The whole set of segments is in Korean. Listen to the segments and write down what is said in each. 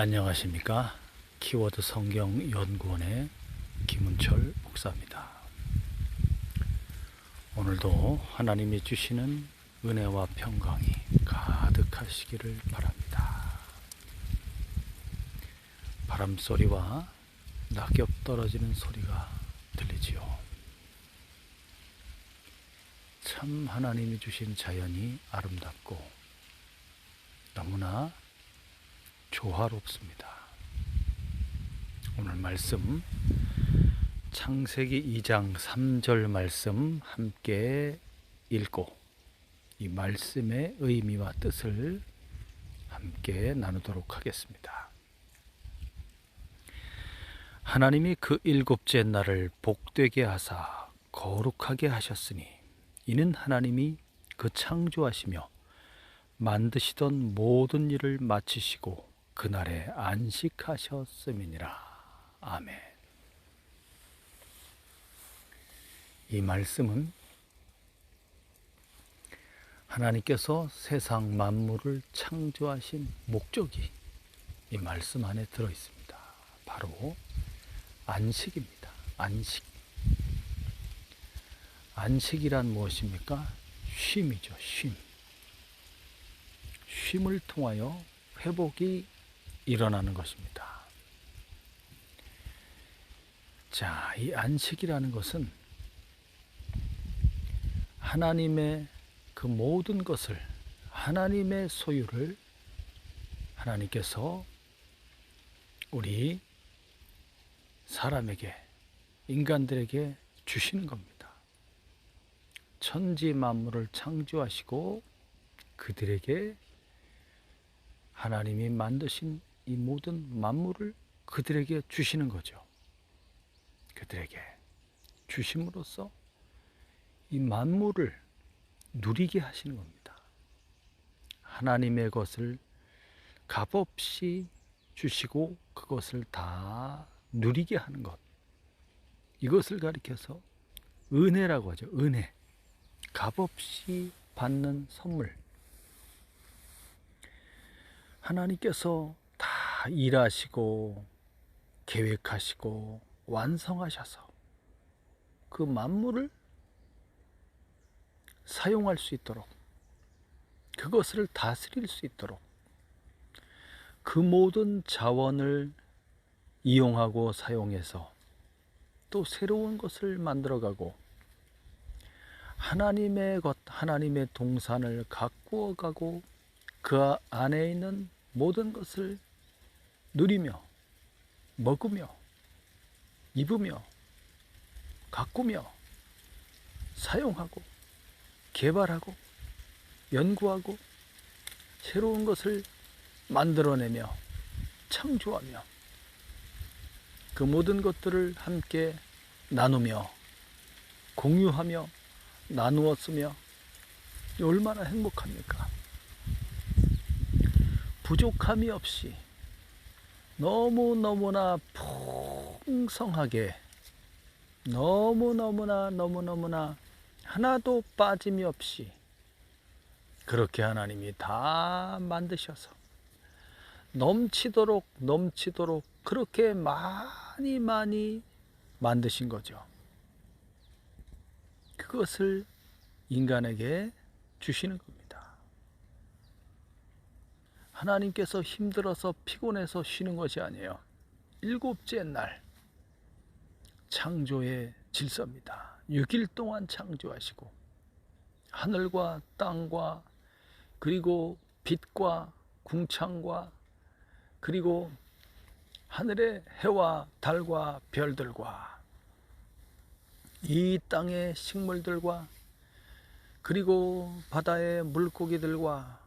안녕하십니까? 키워드 성경 연구원의 김은철 목사입니다. 오늘도 하나님이 주시는 은혜와 평강이 가득하시기를 바랍니다. 바람 소리와 낙엽 떨어지는 소리가 들리지요. 참 하나님이 주신 자연이 아름답고 너무나 조화롭습니다. 오늘 말씀 창세기 2장 3절 말씀 함께 읽고 이 말씀의 의미와 뜻을 함께 나누도록 하겠습니다. 하나님이 그 일곱째 날을 복되게 하사 거룩하게 하셨으니 이는 하나님이 그 창조하시며 만드시던 모든 일을 마치시고 그날에 안식하셨음이니라. 아멘. 이 말씀은 하나님께서 세상 만물을 창조하신 목적이 이 말씀 안에 들어 있습니다. 바로 안식입니다. 안식. 안식이란 무엇입니까? 쉼이죠. 쉼. 쉼을 통하여 회복이 일어나는 것입니다. 자, 이 안식이라는 것은 하나님의 그 모든 것을, 하나님의 소유를 하나님께서 우리 사람에게, 인간들에게 주시는 겁니다. 천지 만물을 창조하시고 그들에게 하나님이 만드신 이 모든 만물을 그들에게 주시는 거죠. 그들에게 주심으로써 이 만물을 누리게 하시는 겁니다. 하나님의 것을 값없이 주시고 그것을 다 누리게 하는 것. 이것을 가리켜서 은혜라고 하죠. 은혜. 값없이 받는 선물. 하나님께서 다 일하시고 계획하시고 완성하셔서 그 만물을 사용할 수 있도록, 그것을 다스릴 수 있도록 그 모든 자원을 이용하고 사용해서 또 새로운 것을 만들어가고 하나님의 것, 하나님의 동산을 가꾸어가고 그 안에 있는 모든 것을 누리며 먹으며 입으며 가꾸며 사용하고 개발하고 연구하고 새로운 것을 만들어내며 창조하며 그 모든 것들을 함께 나누며 공유하며 나누어 쓰며 얼마나 행복합니까? 부족함이 없이 너무너무나 풍성하게 너무너무나 하나도 빠짐이 없이 그렇게 하나님이 다 만드셔서 넘치도록 그렇게 많이 만드신 거죠. 그것을 인간에게 주시는 겁니다. 하나님께서 힘들어서 피곤해서 쉬는 것이 아니에요. 일곱째 날 창조의 질서입니다. 6일 동안 창조하시고 하늘과 땅과 그리고 빛과 궁창과 그리고 하늘의 해와 달과 별들과 이 땅의 식물들과 그리고 바다의 물고기들과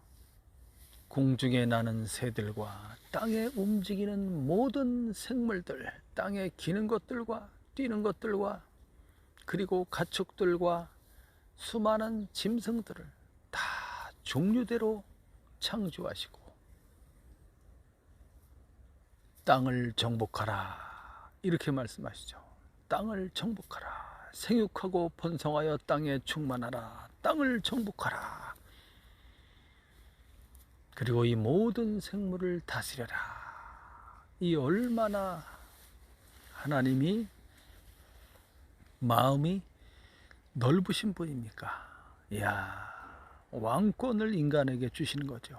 공중에 나는 새들과 땅에 움직이는 모든 생물들, 땅에 기는 것들과 뛰는 것들과 그리고 가축들과 수많은 짐승들을 다 종류대로 창조하시고 땅을 정복하라 이렇게 말씀하시죠. 땅을 정복하라. 생육하고 번성하여 땅에 충만하라. 땅을 정복하라. 그리고 이 모든 생물을 다스려라. 이 얼마나 하나님이 마음이 넓으신 분입니까? 이야, 왕권을 인간에게 주시는 거죠.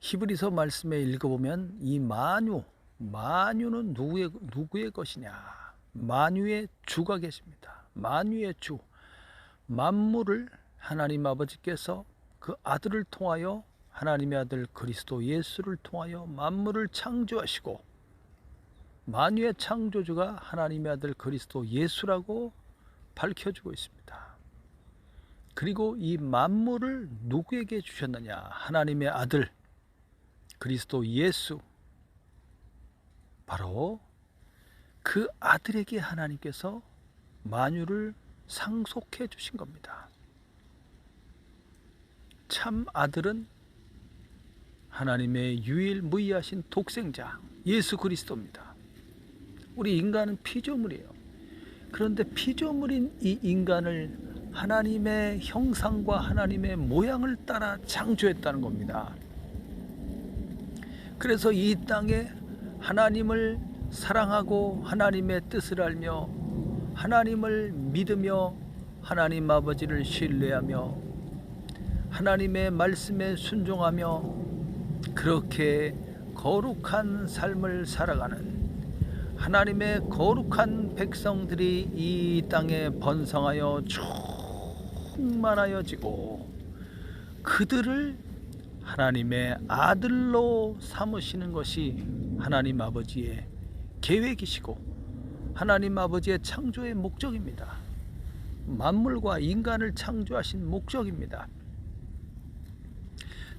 히브리서 말씀에 읽어보면 이 만유는 누구의 것이냐? 만유의 주가 계십니다. 만유의 주, 만물을 하나님 아버지께서 그 아들을 통하여, 하나님의 아들 그리스도 예수를 통하여 만물을 창조하시고, 만유의 창조주가 하나님의 아들 그리스도 예수라고 밝혀주고 있습니다. 그리고 이 만물을 누구에게 주셨느냐? 하나님의 아들 그리스도 예수, 바로 그 아들에게 하나님께서 만유를 상속해 주신 겁니다. 참 아들은 하나님의 유일무이하신 독생자 예수 그리스도입니다. 우리 인간은 피조물이에요. 그런데 피조물인 이 인간을 하나님의 형상과 하나님의 모양을 따라 창조했다는 겁니다. 그래서 이 땅에 하나님을 사랑하고 하나님의 뜻을 알며 하나님을 믿으며 하나님 아버지를 신뢰하며 하나님의 말씀에 순종하며 그렇게 거룩한 삶을 살아가는 하나님의 거룩한 백성들이 이 땅에 번성하여 충만하여지고 그들을 하나님의 아들로 삼으시는 것이 하나님 아버지의 계획이시고 하나님 아버지의 창조의 목적입니다. 만물과 인간을 창조하신 목적입니다.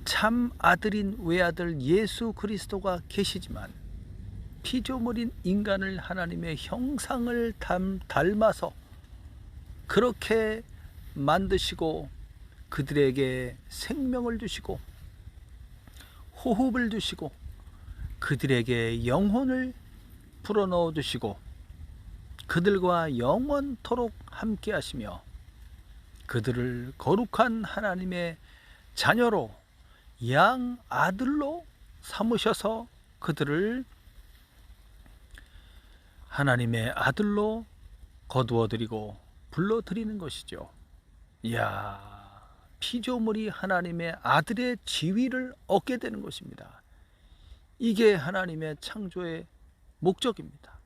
참 아들인 외아들 예수 그리스도가 계시지만 피조물인 인간을 하나님의 형상을 닮아서 그렇게 만드시고 그들에게 생명을 주시고 호흡을 주시고 그들에게 영혼을 불어넣어 주시고 그들과 영원토록 함께 하시며 그들을 거룩한 하나님의 자녀로 양 아들로 삼으셔서 그들을 하나님의 아들로 거두어드리고 불러드리는 것이죠. 이야, 피조물이 하나님의 아들의 지위를 얻게 되는 것입니다. 이게 하나님의 창조의 목적입니다.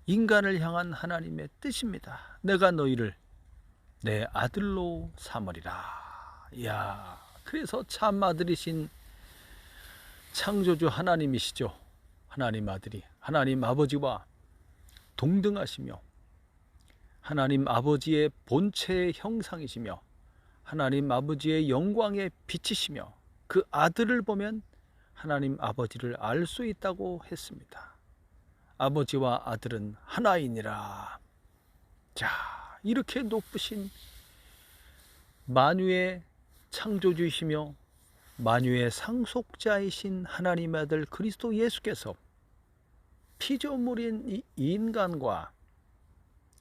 인간을 향한 하나님의 뜻입니다. 내가 너희를 내 아들로 삼으리라. 이야, 그래서 참 아들이신 창조주 하나님이시죠. 하나님 아들이 하나님 아버지와 동등하시며 하나님 아버지의 본체의 형상이시며 하나님 아버지의 영광의 빛이시며 그 아들을 보면 하나님 아버지를 알 수 있다고 했습니다. 아버지와 아들은 하나이니라. 자, 이렇게 높으신 만유의 창조주이시며 만유의 상속자이신 하나님의 아들 그리스도 예수께서 피조물인 이 인간과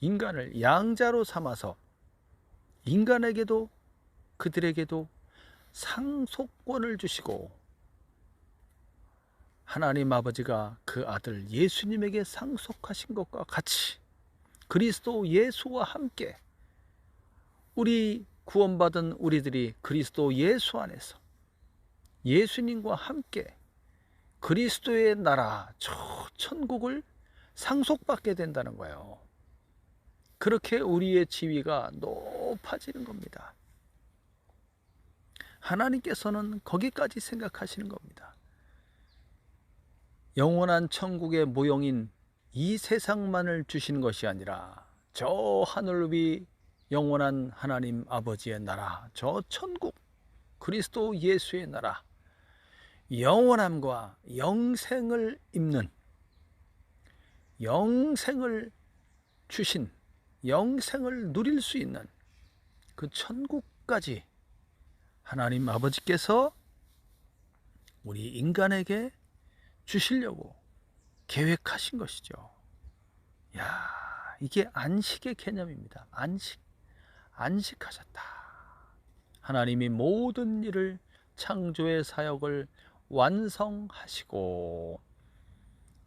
인간을 양자로 삼아서 인간에게도 그들에게도 상속권을 주시고 하나님 아버지가 그 아들 예수님에게 상속하신 것과 같이 그리스도 예수와 함께 우리 구원받은 우리들이 그리스도 예수 안에서 예수님과 함께 그리스도의 나라 저 천국을 상속받게 된다는 거예요. 그렇게 우리의 지위가 높아지는 겁니다. 하나님께서는 거기까지 생각하시는 겁니다. 영원한 천국의 모형인 이 세상만을 주시는 것이 아니라 저 하늘 위 영원한 하나님 아버지의 나라, 저 천국, 그리스도 예수의 나라, 영원함과 영생을 입는, 영생을 주신, 영생을 누릴 수 있는 그 천국까지 하나님 아버지께서 우리 인간에게 주시려고 계획하신 것이죠. 야, 이게 안식의 개념입니다. 안식하셨다. 하나님이 모든 일을 창조의 사역을 완성하시고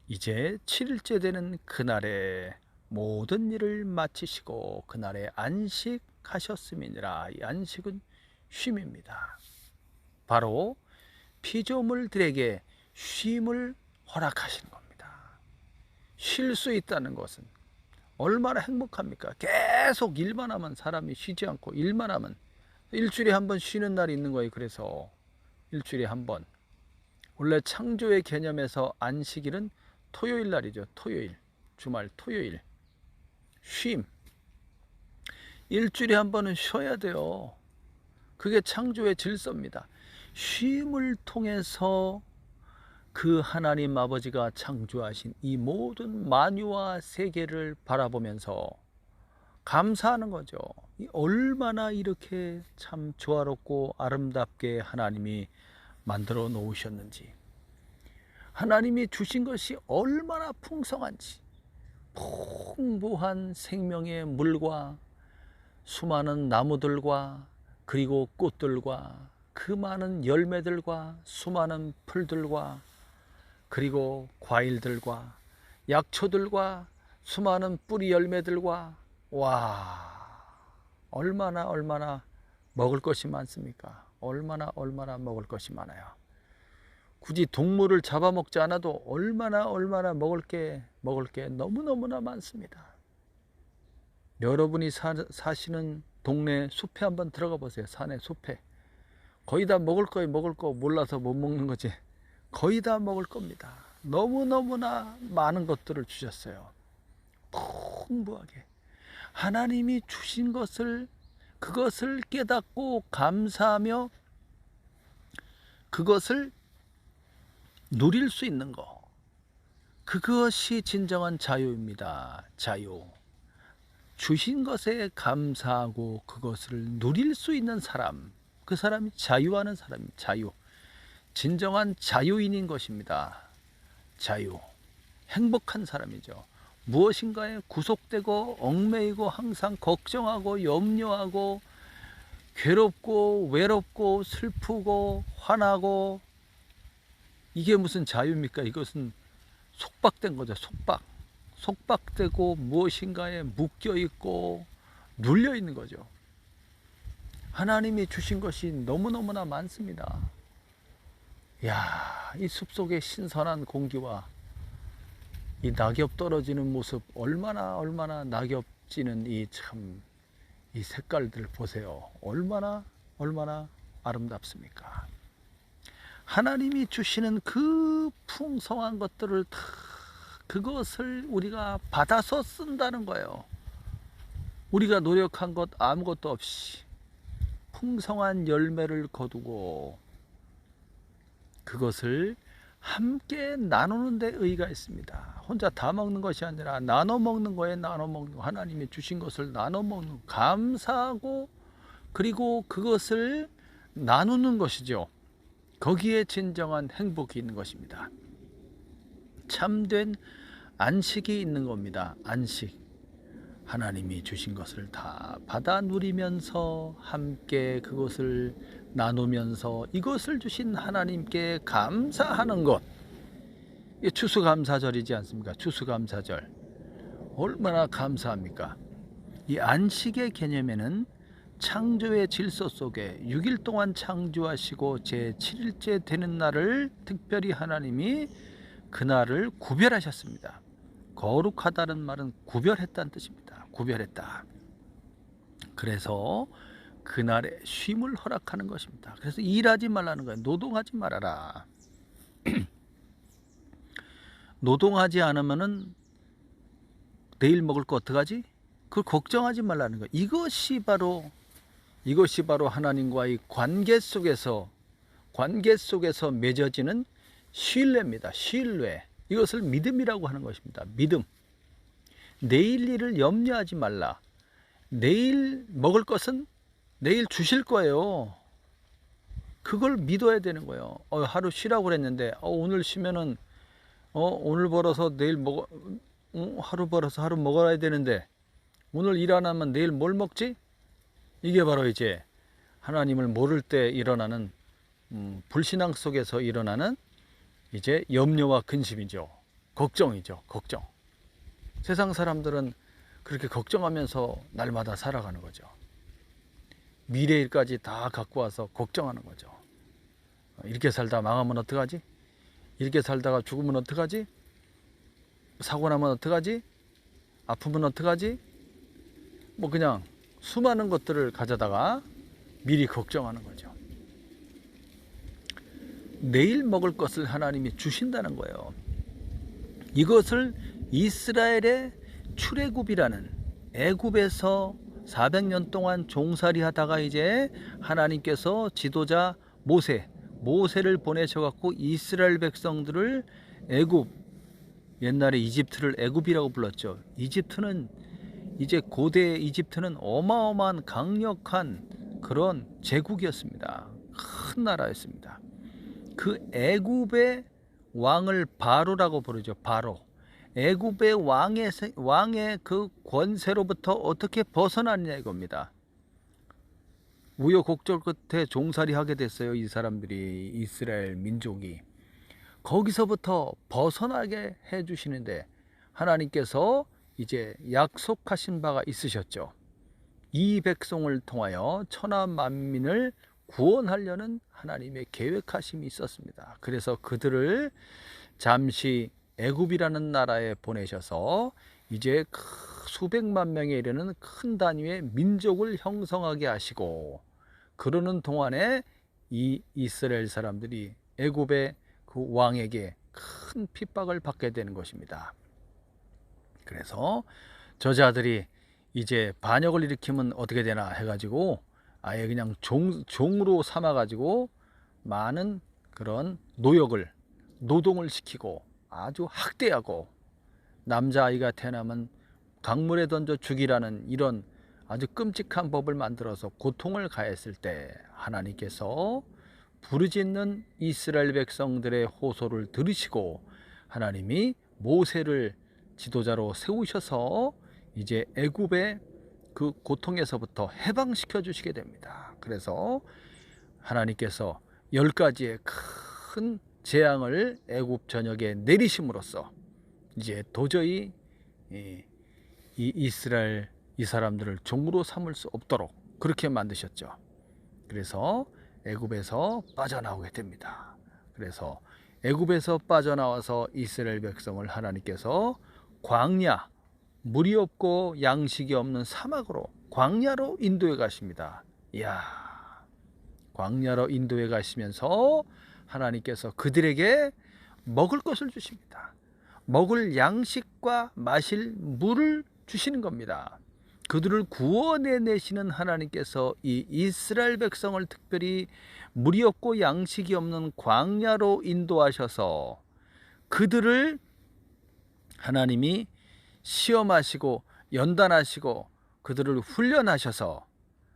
이제 7일째 되는 그날에 모든 일을 마치시고 그날에 안식하셨음이니라. 이 안식은 쉼입니다. 바로 피조물들에게 쉼을 허락하시는 겁니다. 쉴 수 있다는 것은 얼마나 행복합니까? 계속 일만 하면 사람이 쉬지 않고 일만 하면 일주일에 한 번 쉬는 날이 있는 거예요. 그래서 일주일에 한 번. 원래 창조의 개념에서 안식일은 토요일 날이죠. 토요일, 주말, 토요일. 쉼. 일주일에 한 번은 쉬어야 돼요. 그게 창조의 질서입니다. 쉼을 통해서 그 하나님 아버지가 창조하신 이 모든 만유와 세계를 바라보면서 감사하는 거죠. 얼마나 이렇게 참 조화롭고 아름답게 하나님이 만들어 놓으셨는지, 하나님이 주신 것이 얼마나 풍성한지, 풍부한 생명의 물과 수많은 나무들과 그리고 꽃들과 그 많은 열매들과 수많은 풀들과 그리고 과일들과 약초들과 수많은 뿌리 열매들과, 와, 얼마나 먹을 것이 많습니까? 얼마나 먹을 것이 많아요. 굳이 동물을 잡아먹지 않아도 얼마나 먹을 게 너무너무나 많습니다. 여러분이 사시는 동네 숲에 한번 들어가 보세요. 산의 숲에. 거의 다 먹을 거 몰라서 못 먹는 거지. 거의 다 먹을 겁니다. 너무너무나 많은 것들을 주셨어요. 풍부하게. 하나님이 주신 그것을 깨닫고 감사하며 그것을 누릴 수 있는 거. 그것이 진정한 자유입니다. 자유. 주신 것에 감사하고 그것을 누릴 수 있는 사람. 그 사람이 자유하는 사람입니다. 자유. 진정한 자유인인 것입니다. 자유. 행복한 사람이죠. 무엇인가에 구속되고 얽매이고 항상 걱정하고 염려하고 괴롭고 외롭고 슬프고 화나고, 이게 무슨 자유입니까? 이것은 속박된 거죠. 속박되고 무엇인가에 묶여 있고 눌려 있는 거죠. 하나님이 주신 것이 너무너무나 많습니다. 이 숲속의 신선한 공기와 이 낙엽 떨어지는 모습, 얼마나 낙엽 지는 이 색깔들 보세요. 얼마나 아름답습니까? 하나님이 주시는 그 풍성한 것들을 다, 그것을 우리가 받아서 쓴다는 거예요. 우리가 노력한 것 아무것도 없이 풍성한 열매를 거두고 그것을 함께 나누는 데 의의가 있습니다. 혼자 다 먹는 것이 아니라 나눠 먹는 거에 나눠 먹는 거. 하나님이 주신 것을 나눠 먹는 거. 감사하고 그리고 그것을 나누는 것이죠. 거기에 진정한 행복이 있는 것입니다. 참된 안식이 있는 겁니다. 안식. 하나님이 주신 것을 다 받아 누리면서 함께 그것을 나누면서 이것을 주신 하나님께 감사하는 것. 이게 추수감사절이지 않습니까? 추수감사절. 얼마나 감사합니까? 이 안식의 개념에는 창조의 질서 속에 6일 동안 창조하시고 제 7일째 되는 날을 특별히 하나님이 그날을 구별하셨습니다. 거룩하다는 말은 구별했다는 뜻입니다. 구별했다. 그래서 그날에 쉼을 허락하는 것입니다. 그래서 일하지 말라는 거예요. 노동하지 말아라. 노동하지 않으면은 내일 먹을 거 어떡하지? 그걸 걱정하지 말라는 거예요. 이것이 바로 하나님과의 관계 속에서 맺어지는 신뢰입니다. 신뢰. 이것을 믿음이라고 하는 것입니다. 믿음. 내일 일을 염려하지 말라. 내일 먹을 것은 내일 주실 거예요. 그걸 믿어야 되는 거예요. 하루 쉬라고 그랬는데 오늘 쉬면은 오늘 벌어서 내일 하루 벌어서 하루 먹어야 되는데 오늘 일 안 하면 내일 뭘 먹지? 이게 바로 이제 하나님을 모를 때 일어나는 불신앙 속에서 일어나는 이제 염려와 근심이죠. 걱정이죠. 걱정. 세상 사람들은 그렇게 걱정하면서 날마다 살아가는 거죠. 미래일까지 다 갖고 와서 걱정하는 거죠. 이렇게 살다 망하면 어떡하지? 이렇게 살다가 죽으면 어떡하지? 사고 나면 어떡하지? 아프면 어떡하지? 뭐 그냥 수많은 것들을 가져다가 미리 걱정하는 거죠. 내일 먹을 것을 하나님이 주신다는 거예요. 이것을 이스라엘의 출애굽이라는, 애굽에서 400년 동안 종살이 하다가 이제 하나님께서 지도자 모세를 보내셔 갖고 이스라엘 백성들을 애굽, 옛날에 이집트를 애굽이라고 불렀죠. 이제 고대 이집트는 어마어마한 강력한 그런 제국이었습니다. 큰 나라였습니다. 그 애굽의 왕을 바로라고 부르죠. 바로. 애굽의 왕의 그 권세로부터 어떻게 벗어나느냐 이겁니다. 우여곡절 끝에 종살이 하게 됐어요. 이 사람들이, 이스라엘 민족이. 거기서부터 벗어나게 해주시는데 하나님께서 이제 약속하신 바가 있으셨죠. 이 백성을 통하여 천하 만민을 구원하려는 하나님의 계획하심이 있었습니다. 그래서 그들을 잠시 애굽이라는 나라에 보내셔서 이제 수백만 명에 이르는 큰 단위의 민족을 형성하게 하시고, 그러는 동안에 이 이스라엘 사람들이 애굽의 그 왕에게 큰 핍박을 받게 되는 것입니다. 그래서 저자들이 이제 반역을 일으키면 어떻게 되나 해가지고 아예 그냥 종으로 삼아가지고 많은 그런 노동을 시키고 아주 학대하고, 남자아이가 태어나면 강물에 던져 죽이라는 이런 아주 끔찍한 법을 만들어서 고통을 가했을 때 하나님께서 부르짖는 이스라엘 백성들의 호소를 들으시고 하나님이 모세를 지도자로 세우셔서 이제 애굽의 그 고통에서부터 해방시켜 주시게 됩니다. 그래서 하나님께서 10가지의 큰 재앙을 애굽 전역에 내리심으로써 이제 도저히 이 이스라엘 이 사람들을 종으로 삼을 수 없도록 그렇게 만드셨죠. 그래서 애굽에서 빠져나오게 됩니다. 그래서 애굽에서 빠져나와서 이스라엘 백성을 하나님께서 광야, 물이 없고 양식이 없는 사막으로, 광야로 인도해 가십니다. 이야, 광야로 인도해 가시면서 하나님께서 그들에게 먹을 것을 주십니다. 먹을 양식과 마실 물을 주시는 겁니다. 그들을 구원해 내시는 하나님께서 이 이스라엘 백성을 특별히 물이 없고 양식이 없는 광야로 인도하셔서 그들을 하나님이 시험하시고 연단하시고 그들을 훈련하셔서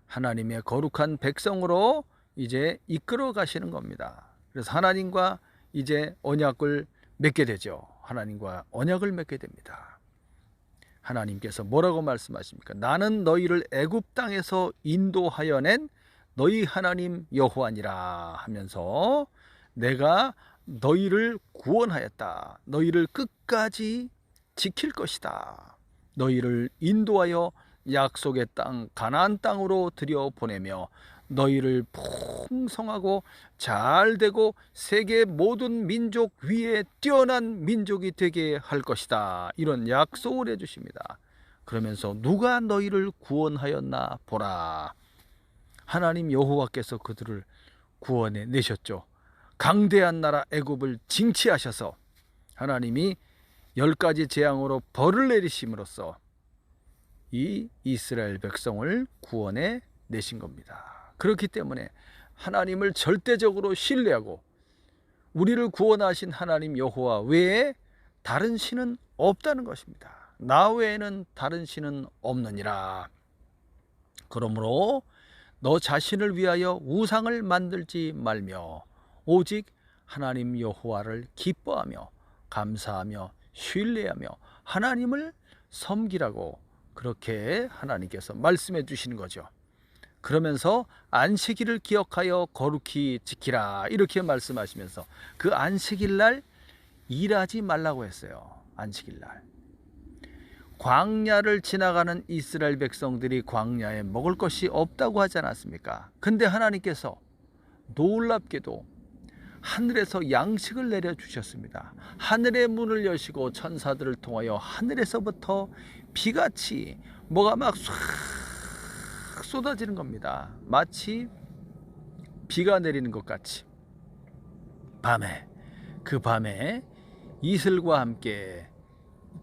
하나님의 거룩한 백성으로 이제 이끌어 가시는 겁니다. 그래서 하나님과 이제 언약을 맺게 되죠. 하나님과 언약을 맺게 됩니다. 하나님께서 뭐라고 말씀하십니까? 나는 너희를 애굽 땅에서 인도하여 낸 너희 하나님 여호와니라 하면서 내가 너희를 구원하였다. 너희를 끝까지 지킬 것이다. 너희를 인도하여 약속의 땅 가나안 땅으로 들여보내며 너희를 풍성하고 잘되고 세계 모든 민족 위에 뛰어난 민족이 되게 할 것이다. 이런 약속을 해주십니다. 그러면서 누가 너희를 구원하였나 보라. 하나님 여호와께서 그들을 구원해 내셨죠. 강대한 나라 애굽을 징치하셔서 하나님이 10가지 재앙으로 벌을 내리심으로써 이 이스라엘 백성을 구원해 내신 겁니다. 그렇기 때문에 하나님을 절대적으로 신뢰하고 우리를 구원하신 하나님 여호와 외에 다른 신은 없다는 것입니다. 나 외에는 다른 신은 없느니라. 그러므로 너 자신을 위하여 우상을 만들지 말며 오직 하나님 여호와를 기뻐하며 감사하며 신뢰하며 하나님을 섬기라고 그렇게 하나님께서 말씀해 주시는 거죠. 그러면서 안식일을 기억하여 거룩히 지키라 이렇게 말씀하시면서 그 안식일 날 일하지 말라고 했어요. 안식일 날. 광야를 지나가는 이스라엘 백성들이 광야에 먹을 것이 없다고 하지 않았습니까? 근데 하나님께서 놀랍게도 하늘에서 양식을 내려주셨습니다. 하늘의 문을 여시고 천사들을 통하여 하늘에서부터 비같이 뭐가 막 싹 쏟아지는 겁니다. 마치 비가 내리는 것 같이. 그 밤에 이슬과 함께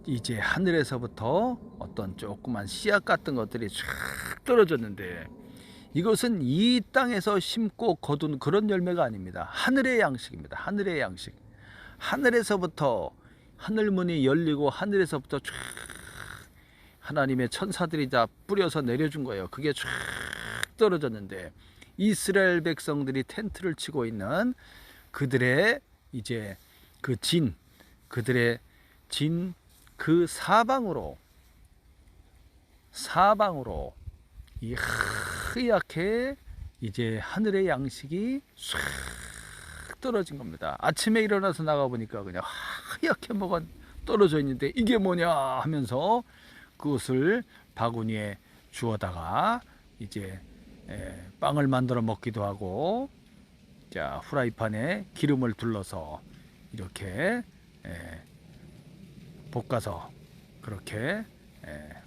이제 하늘에서부터 어떤 조그만 씨앗 같은 것들이 쫙 떨어졌는데, 이것은 이 땅에서 심고 거둔 그런 열매가 아닙니다. 하늘의 양식입니다. 하늘의 양식. 하늘에서부터 하늘문이 열리고 하늘에서부터 쫙 하나님의 천사들이 다 뿌려서 내려준 거예요. 그게 쫙 떨어졌는데, 이스라엘 백성들이 텐트를 치고 있는 그들의 이제 그들의 진 그 사방으로 이 하얗게 이제 하늘의 양식이 싹 떨어진 겁니다. 아침에 일어나서 나가 보니까 그냥 하얗게 뭐가 떨어져 있는데 이게 뭐냐 하면서 그것을 바구니에 주워다가 이제 빵을 만들어 먹기도 하고, 자 후라이팬에 기름을 둘러서 이렇게 볶아서 그렇게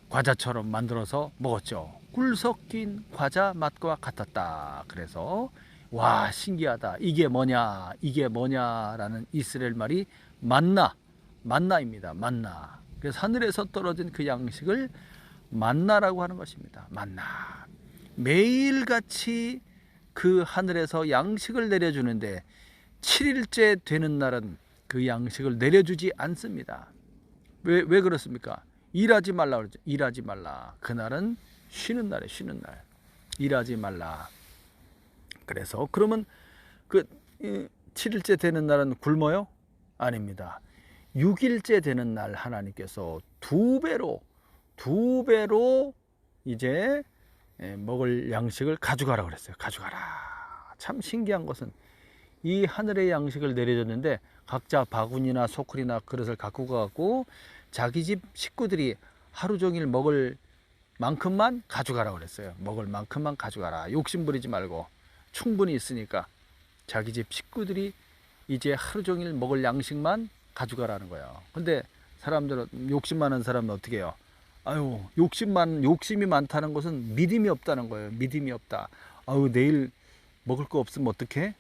과자처럼 만들어서 먹었죠. 꿀 섞인 과자 맛과 같았다. 그래서 와 신기하다, 이게 뭐냐라는 이스라엘 말이 만나입니다. 만나. 그래서 하늘에서 떨어진 그 양식을 만나라고 하는 것입니다. 만나. 매일같이 그 하늘에서 양식을 내려주는데 7일째 되는 날은 그 양식을 내려주지 않습니다. 왜 그렇습니까? 일하지 말라 그러죠. 일하지 말라. 그날은 쉬는 날에 쉬는 날. 일하지 말라. 그래서 그러면 그 7일째 되는 날은 굶어요? 아닙니다. 6일째 되는 날 하나님께서 두 배로 이제 먹을 양식을 가져가라 그랬어요. 가져가라. 참 신기한 것은 이 하늘의 양식을 내려줬는데 각자 바구니나 소쿠리나 그릇을 갖고 가고 자기 집 식구들이 하루 종일 먹을 만큼만 가져가라 그랬어요. 먹을 만큼만 가져가라. 욕심 부리지 말고 충분히 있으니까 자기 집 식구들이 이제 하루 종일 먹을 양식만 가져가라는 거예요. 근데 사람들은 욕심 많은 사람은 어떻게 해요? 아유, 욕심이 많다는 것은 믿음이 없다는 거예요. 믿음이 없다. 아유, 내일 먹을 거 없으면 어떡해?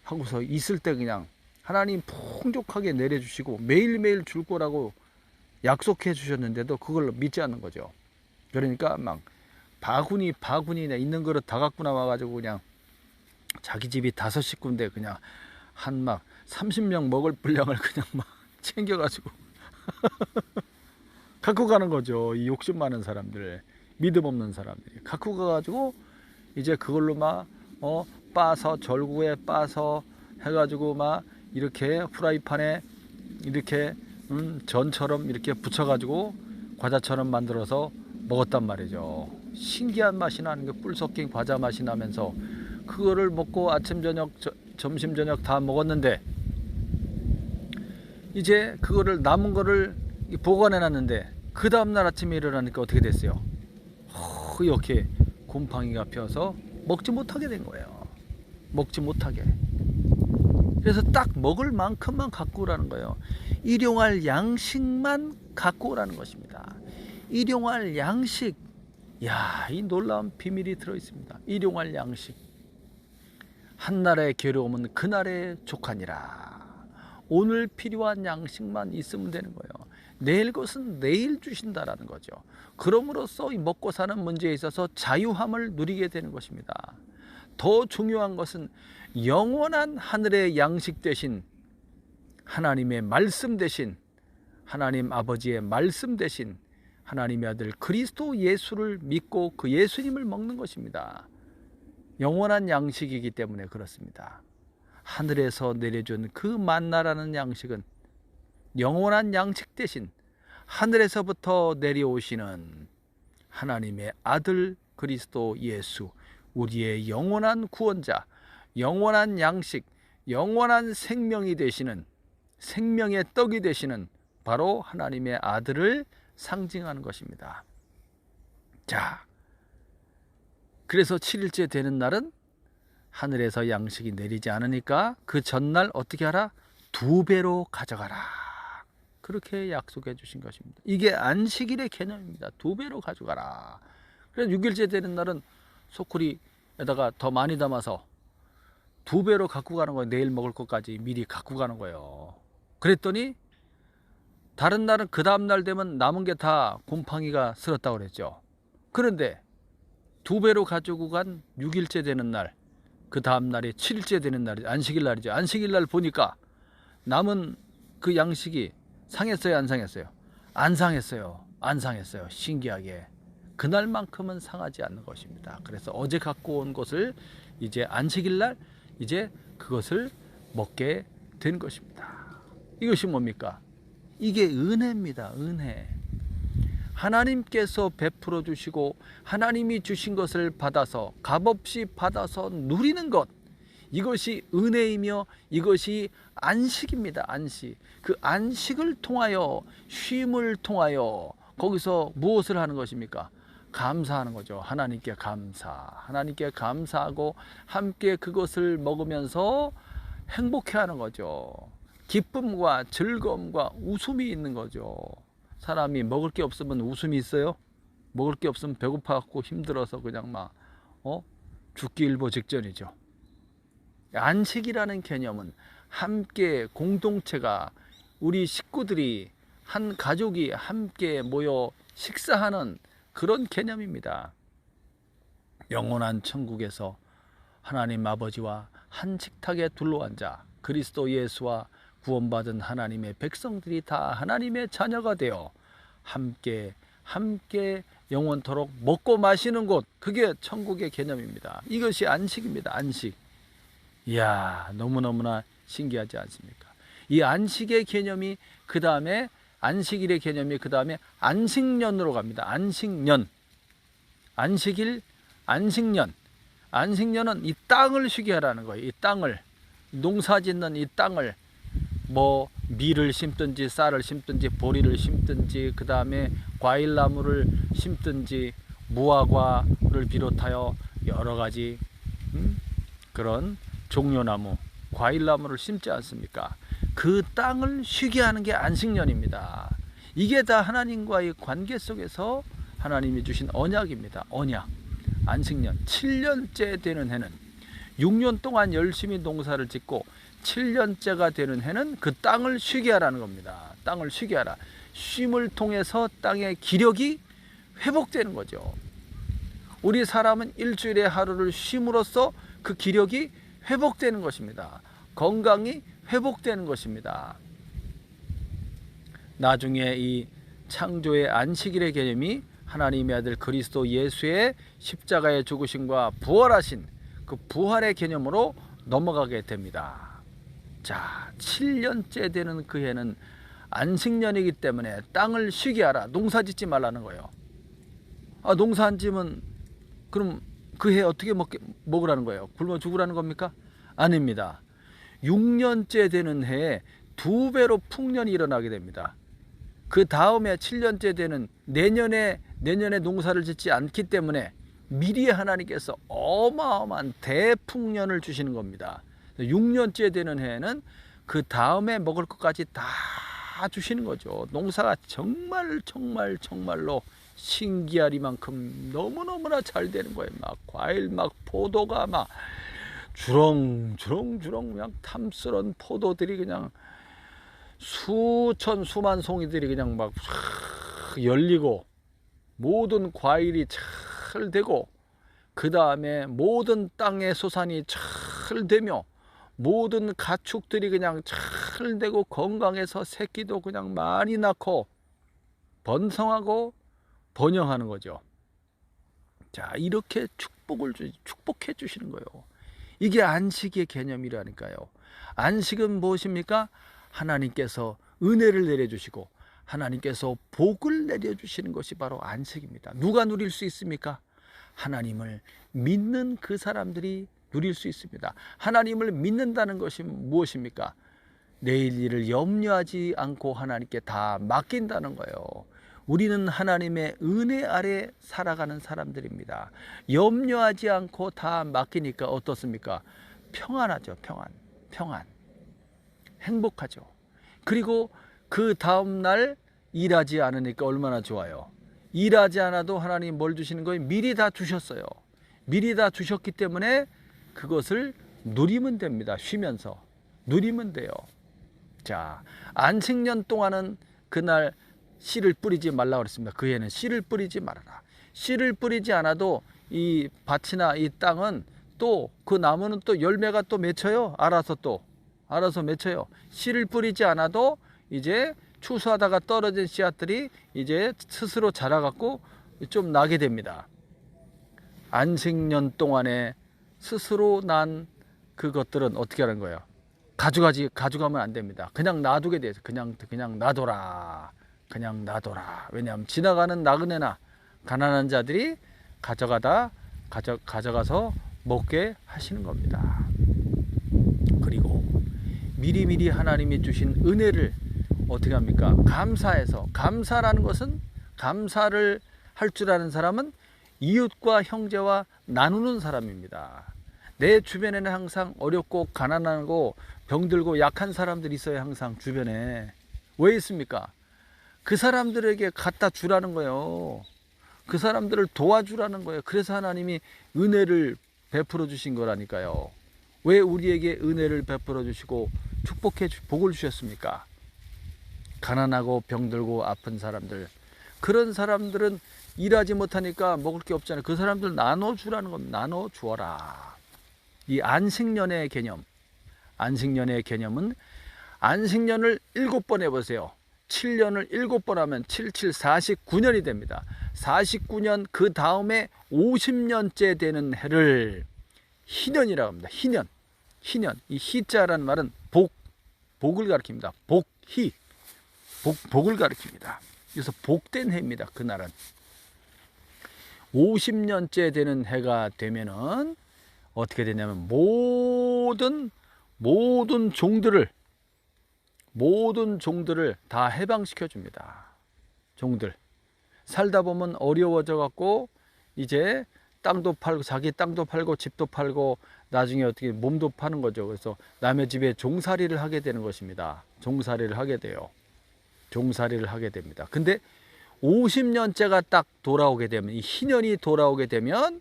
하고서 있을 때 그냥 하나님 풍족하게 내려주시고 매일매일 줄 거라고 약속해 주셨는데도 그걸 믿지 않는 거죠. 그러니까 막 바구니에 있는 그릇 다 갖고 나와가지고 그냥 자기 집이 5식구인데 그냥 한 막 30명 먹을 분량을 그냥 막 챙겨가지고 갖고 가는 거죠. 이 욕심 많은 사람들, 믿음 없는 사람들이 갖고 가가지고 이제 그걸로 막 빠서 절구에 빠서 해가지고 막 이렇게 후라이팬에 이렇게 전처럼 이렇게 붙여가지고 과자처럼 만들어서 먹었단 말이죠. 신기한 맛이 나는 게 꿀 섞인 과자 맛이 나면서 그거를 먹고 아침 저녁 점심 저녁 다 먹었는데 이제 그거를 남은 거를 보관해 놨는데 그 다음날 아침에 일어나니까 어떻게 됐어요? 이렇게 곰팡이가 펴서 먹지 못하게 된 거예요. 먹지 못하게. 그래서 딱 먹을 만큼만 갖고 오라는 거예요. 일용할 양식만 갖고 오라는 것입니다. 일용할 양식. 야, 이 놀라운 비밀이 들어 있습니다. 일용할 양식. 한날의 괴로움은 그날의 족하니라. 오늘 필요한 양식만 있으면 되는 거예요. 내일 것은 내일 주신다라는 거죠. 그럼으로써 이 먹고 사는 문제에 있어서 자유함을 누리게 되는 것입니다. 더 중요한 것은 영원한 하늘의 양식 대신 하나님의 말씀 대신 하나님 아버지의 말씀 대신 하나님의 아들 그리스도 예수를 믿고 그 예수님을 먹는 것입니다. 영원한 양식이기 때문에 그렇습니다. 하늘에서 내려준 그 만나라는 양식은 영원한 양식 대신 하늘에서부터 내려오시는 하나님의 아들 그리스도 예수, 우리의 영원한 구원자, 영원한 양식, 영원한 생명이 되시는, 생명의 떡이 되시는 바로 하나님의 아들을 상징하는 것입니다. 자, 그래서 7일째 되는 날은 하늘에서 양식이 내리지 않으니까 그 전날 어떻게 하라? 2배로 가져가라. 그렇게 약속해 주신 것입니다. 이게 안식일의 개념입니다. 2배로 가져가라. 그래서 6일째 되는 날은 소쿠리에다가 더 많이 담아서 2배로 갖고 가는 거예요. 내일 먹을 것까지 미리 갖고 가는 거예요. 그랬더니 다른 날은 그 다음 날 되면 남은 게 다 곰팡이가 슬었다고 그랬죠. 그런데 2배로 가지고 간 6일째 되는 날, 그 다음 날이 7일째 되는 날이 안식일 날이죠. 안식일 날 보니까 남은 그 양식이 상했어요, 안 상했어요? 안 상했어요. 안 상했어요. 신기하게. 그날만큼은 상하지 않는 것입니다. 그래서 어제 갖고 온 것을 이제 안식일 날 이제 그것을 먹게 된 것입니다. 이것이 뭡니까? 이게 은혜입니다. 은혜. 하나님께서 베풀어 주시고 하나님이 주신 것을 받아서 값없이 받아서 누리는 것, 이것이 은혜이며 이것이 안식입니다. 안식. 그 안식을 통하여, 쉼을 통하여 거기서 무엇을 하는 것입니까? 감사하는 거죠. 하나님께 감사. 하나님께 감사하고 함께 그것을 먹으면서 행복해하는 거죠. 기쁨과 즐거움과 웃음이 있는 거죠. 사람이 먹을 게 없으면 웃음이 있어요? 먹을 게 없으면 배고파갖고 힘들어서 그냥 막 죽기 일보 직전이죠. 안식이라는 개념은 함께 공동체가, 우리 식구들이, 한 가족이 함께 모여 식사하는 그런 개념입니다. 영원한 천국에서 하나님 아버지와 한 식탁에 둘러앉아 그리스도 예수와 구원받은 하나님의 백성들이 다 하나님의 자녀가 되어 함께 영원토록 먹고 마시는 곳, 그게 천국의 개념입니다. 이것이 안식입니다. 안식. 이야, 너무너무나 신기하지 않습니까? 이 안식의 개념이 그 다음에, 안식일의 개념이 그 다음에 안식년으로 갑니다. 안식년. 안식일, 안식년. 안식년은 이 땅을 쉬게 하라는 거예요. 이 땅을, 농사 짓는 이 땅을, 뭐 밀을 심든지 쌀을 심든지 보리를 심든지 그 다음에 과일나무를 심든지 무화과를 비롯하여 여러 가지 그런 종려나무, 과일나무를 심지 않습니까? 그 땅을 쉬게 하는 게 안식년입니다. 이게 다 하나님과의 관계 속에서 하나님이 주신 언약입니다. 언약. 안식년. 7년째 되는 해는 6년 동안 열심히 농사를 짓고 7년째가 되는 해는 그 땅을 쉬게 하라는 겁니다. 땅을 쉬게 하라. 쉼을 통해서 땅의 기력이 회복되는 거죠. 우리 사람은 일주일에 하루를 쉼으로써 그 기력이 회복되는 것입니다. 건강이 회복되는 것입니다. 나중에 이 창조의 안식일의 개념이 하나님의 아들 그리스도 예수의 십자가의 죽으심과 부활하신 그 부활의 개념으로 넘어가게 됩니다. 자, 7년째 되는 그 해는 안식년이기 때문에 땅을 쉬게 하라. 농사 짓지 말라는 거예요. 아, 농사 안 지면 그럼 그 해 어떻게 먹으라는 거예요? 굶어 죽으라는 겁니까? 아닙니다. 6년째 되는 해에 2배로 풍년이 일어나게 됩니다. 그 다음에 7년째 되는 내년에 농사를 짓지 않기 때문에 미리 하나님께서 어마어마한 대풍년을 주시는 겁니다. 6년째 되는 해에는 그 다음에 먹을 것까지 다 주시는 거죠. 농사가 정말로 신기하리만큼 너무너무나 잘 되는 거예요. 막 과일, 막 포도가 막 주렁주렁 그냥 탐스런 포도들이 그냥 수만 송이들이 그냥 막 열리고 모든 과일이 잘 되고 그 다음에 모든 땅의 소산이 잘 되며 모든 가축들이 그냥 잘 되고 건강해서 새끼도 그냥 많이 낳고 번성하고 번영하는 거죠. 자, 이렇게 축복해 주시는 거예요. 이게 안식의 개념이라니까요. 안식은 무엇입니까? 하나님께서 은혜를 내려주시고 하나님께서 복을 내려주시는 것이 바로 안식입니다. 누가 누릴 수 있습니까? 하나님을 믿는 그 사람들이 누릴 수 있습니다. 하나님을 믿는다는 것이 무엇입니까? 내일 일을 염려하지 않고 하나님께 다 맡긴다는 거예요. 우리는 하나님의 은혜 아래 살아가는 사람들입니다. 염려하지 않고 다 맡기니까 어떻습니까? 평안하죠. 평안. 행복하죠. 그리고 그 다음날 일하지 않으니까 얼마나 좋아요. 일하지 않아도 하나님 뭘 주시는 거예요? 미리 다 주셨어요. 미리 다 주셨기 때문에 그것을 누리면 됩니다. 쉬면서 누리면 돼요. 자, 안식년 동안은 그날 씨를 뿌리지 말라고 그랬습니다. 그 해는 씨를 뿌리지 말아라. 씨를 뿌리지 않아도 이 밭이나 이 땅은 또 그 나무는 또 열매가 또 맺혀요. 알아서 맺혀요. 씨를 뿌리지 않아도 이제 추수하다가 떨어진 씨앗들이 이제 스스로 자라갖고 좀 나게 됩니다. 안식년 동안에 스스로 난 그것들은 어떻게 하는 거예요? 가져가면 안 됩니다. 그냥 놔두게 돼서 그냥 놔둬라. 그냥 놔둬라. 왜냐하면 지나가는 나그네나 가난한 자들이 가져가서 먹게 하시는 겁니다. 그리고 미리미리 하나님이 주신 은혜를 어떻게 합니까? 감사라는 것은, 감사를 할 줄 아는 사람은 이웃과 형제와 나누는 사람입니다. 내 주변에는 항상 어렵고 가난하고 병들고 약한 사람들이 있어요. 항상 주변에. 왜 있습니까? 그 사람들에게 갖다 주라는 거예요. 그 사람들을 도와주라는 거예요. 그래서 하나님이 은혜를 베풀어 주신 거라니까요. 왜 우리에게 은혜를 베풀어 주시고 복을 주셨습니까? 가난하고 병들고 아픈 사람들, 그런 사람들은 일하지 못하니까 먹을 게 없잖아요. 그 사람들 나눠주라는 겁니다. 나눠주어라. 이 안식년의 개념은, 안식년을 7번 해보세요. 7년을 7번 하면 49년이 됩니다. 49년 그 다음에 50년째 되는 해를 희년이라고 합니다. 희년. 이 희자라는 말은 복을 가리킵니다. 복을 가리킵니다. 그래서 복된 해입니다. 그날은 50년째 되는 해가 되면은 어떻게 되냐면 모든 종들을 다 해방시켜 줍니다. 종들 살다 보면 어려워져 갖고 이제 땅도 팔고, 자기 땅도 팔고 집도 팔고 나중에 어떻게 몸도 파는 거죠. 그래서 남의 집에 종살이를 하게 되는 것입니다. 종살이를 하게 됩니다. 근데 50년째가 딱 돌아오게 되면, 이 희년이 돌아오게 되면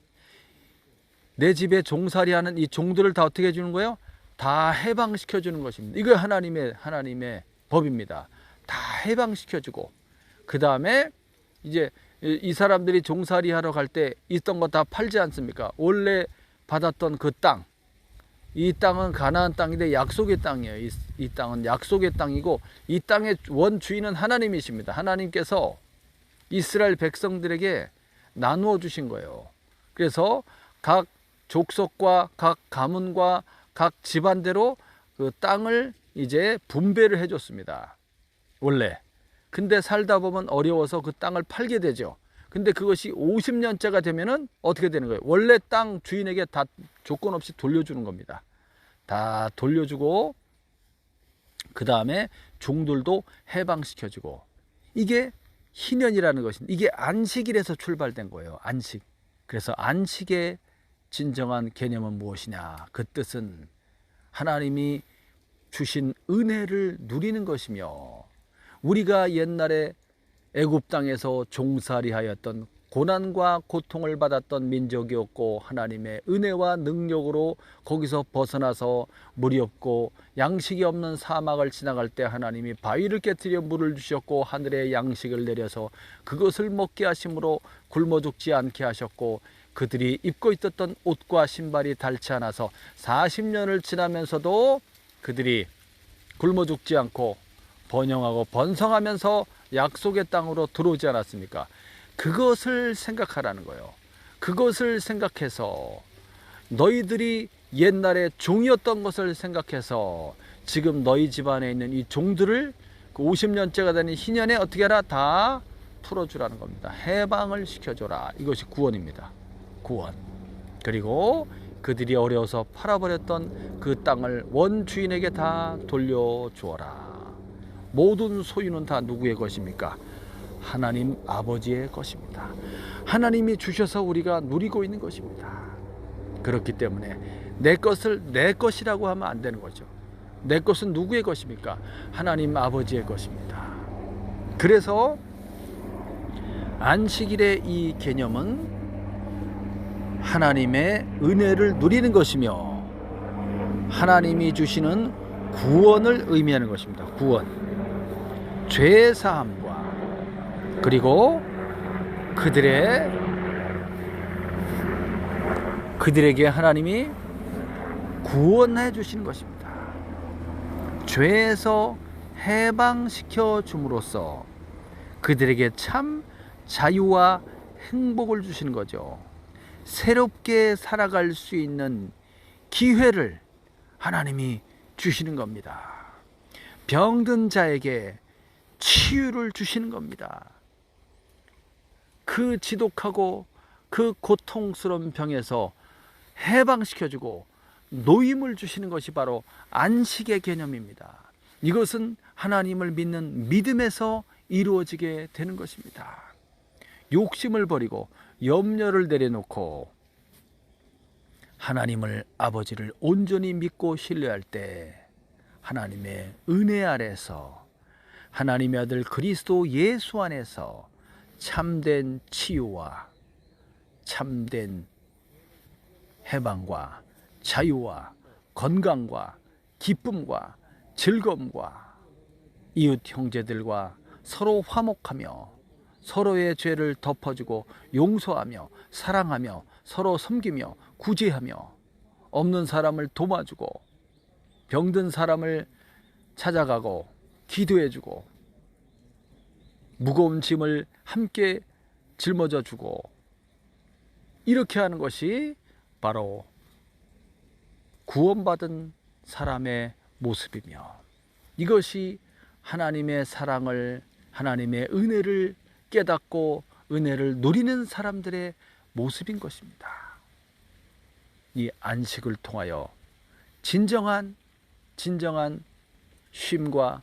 내 집에 종살이하는 이 종들을 다 어떻게 해주는 거예요? 다 해방시켜 주는 것입니다. 이거 하나님의 법입니다. 다 해방시켜주고, 그 다음에 이제 이 사람들이 종살이 하러 갈 때 있던 거 다 팔지 않습니까? 원래 받았던 그 땅, 이 땅은 가나안 땅인데 약속의 땅이에요. 이 땅은 약속의 땅이고, 이 땅의 원주인은 하나님이십니다. 하나님께서 이스라엘 백성들에게 나누어 주신 거예요. 그래서 각 족속과 각 가문과 각 집안대로 그 땅을 이제 분배를 해줬습니다. 원래. 근데 살다 보면 어려워서 그 땅을 팔게 되죠. 근데 그것이 50년째가 되면은 어떻게 되는 거예요? 원래 땅 주인에게 다 조건 없이 돌려주는 겁니다. 다 돌려주고, 그 다음에 종들도 해방시켜주고, 이게 희년이라는 것입니다. 이게 안식일에서 출발된 거예요. 안식. 그래서 안식의 진정한 개념은 무엇이냐? 그 뜻은 하나님이 주신 은혜를 누리는 것이며, 우리가 옛날에 애굽 땅에서 종살이하였던 고난과 고통을 받았던 민족이었고, 하나님의 은혜와 능력으로 거기서 벗어나서 물이 없고 양식이 없는 사막을 지나갈 때 하나님이 바위를 깨뜨려 물을 주셨고, 하늘에 양식을 내려서 그것을 먹게 하심으로 굶어 죽지 않게 하셨고, 그들이 입고 있었던 옷과 신발이 닳지 않아서 40년을 지나면서도 그들이 굶어 죽지 않고 번영하고 번성하면서 약속의 땅으로 들어오지 않았습니까? 그것을 생각하라는 거예요. 그것을 생각해서, 너희들이 옛날에 종이었던 것을 생각해서 지금 너희 집안에 있는 이 종들을 그 50년째가 되는 희년에 어떻게 하라? 다 풀어주라는 겁니다. 해방을 시켜줘라. 이것이 구원입니다. 구원, 그리고 그들이 어려워서 팔아버렸던 그 땅을 원주인에게 다 돌려주어라. 모든 소유는 다 누구의 것입니까? 하나님 아버지의 것입니다. 하나님이 주셔서 우리가 누리고 있는 것입니다. 그렇기 때문에 내 것을 내 것이라고 하면 안 되는 거죠. 내 것은 누구의 것입니까? 하나님 아버지의 것입니다. 그래서 안식일의 이 개념은 하나님의 은혜를 누리는 것이며 하나님이 주시는 구원을 의미하는 것입니다. 구원, 죄 사함과 그리고 그들에게 하나님이 구원해 주시는 것입니다. 죄에서 해방시켜 줌으로써 그들에게 참 자유와 행복을 주시는 거죠. 새롭게 살아갈 수 있는 기회를 하나님이 주시는 겁니다. 병든 자에게 치유를 주시는 겁니다. 그 지독하고 그 고통스러운 병에서 해방시켜주고 노임을 주시는 것이 바로 안식의 개념입니다. 이것은 하나님을 믿는 믿음에서 이루어지게 되는 것입니다. 욕심을 버리고 염려를 내려놓고 하나님을 아버지를 온전히 믿고 신뢰할 때 하나님의 은혜 아래서 하나님의 아들 그리스도 예수 안에서 참된 치유와 참된 해방과 자유와 건강과 기쁨과 즐거움과 이웃 형제들과 서로 화목하며 서로의 죄를 덮어주고 용서하며 사랑하며 서로 섬기며 구제하며 없는 사람을 도와주고 병든 사람을 찾아가고 기도해주고 무거운 짐을 함께 짊어져 주고 이렇게 하는 것이 바로 구원받은 사람의 모습이며 이것이 하나님의 사랑을 하나님의 은혜를 깨닫고 은혜를 누리는 사람들의 모습인 것입니다. 이 안식을 통하여 진정한 쉼과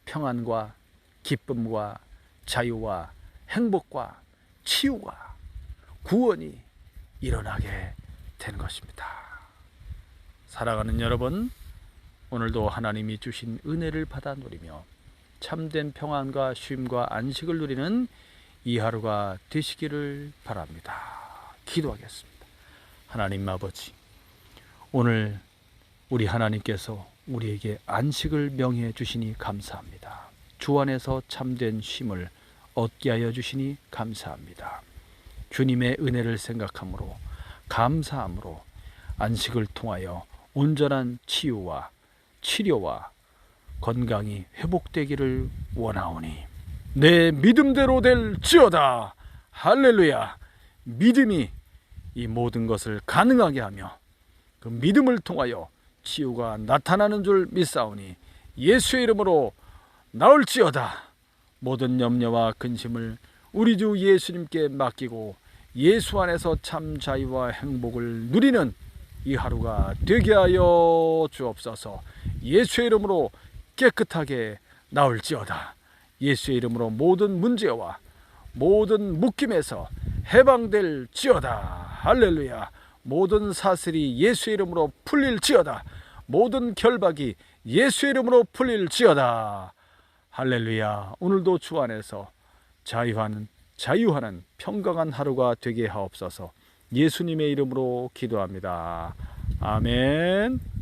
평안과 기쁨과 자유와 행복과 치유와 구원이 일어나게 되는 것입니다. 사랑하는 여러분, 오늘도 하나님이 주신 은혜를 받아 누리며 참된 평안과 쉼과 안식을 누리는 이 하루가 되시기를 바랍니다. 기도하겠습니다. 하나님 아버지, 오늘 우리 하나님께서 우리에게 안식을 명해 주시니 감사합니다. 주 안에서 참된 쉼을 얻게 하여 주시니 감사합니다. 주님의 은혜를 생각함으로 감사함으로 안식을 통하여 온전한 치유와 치료와 건강이 회복되기를 원하오니 내 믿음대로 될지어다. 할렐루야. 믿음이 이 모든 것을 가능하게 하며 그 믿음을 통하여 치유가 나타나는 줄 믿사오니 예수의 이름으로 나올지어다. 모든 염려와 근심을 우리 주 예수님께 맡기고 예수 안에서 참 자유와 행복을 누리는 이 하루가 되게 하여 주옵소서. 예수의 이름으로 깨끗하게 나올지어다. 예수의 이름으로 모든 문제와 모든 묶임에서 해방될지어다. 할렐루야. 모든 사슬이 예수의 이름으로 풀릴지어다. 모든 결박이 예수의 이름으로 풀릴지어다. 할렐루야. 오늘도 주 안에서 자유하는 평강한 하루가 되게 하옵소서. 예수님의 이름으로 기도합니다. 아멘.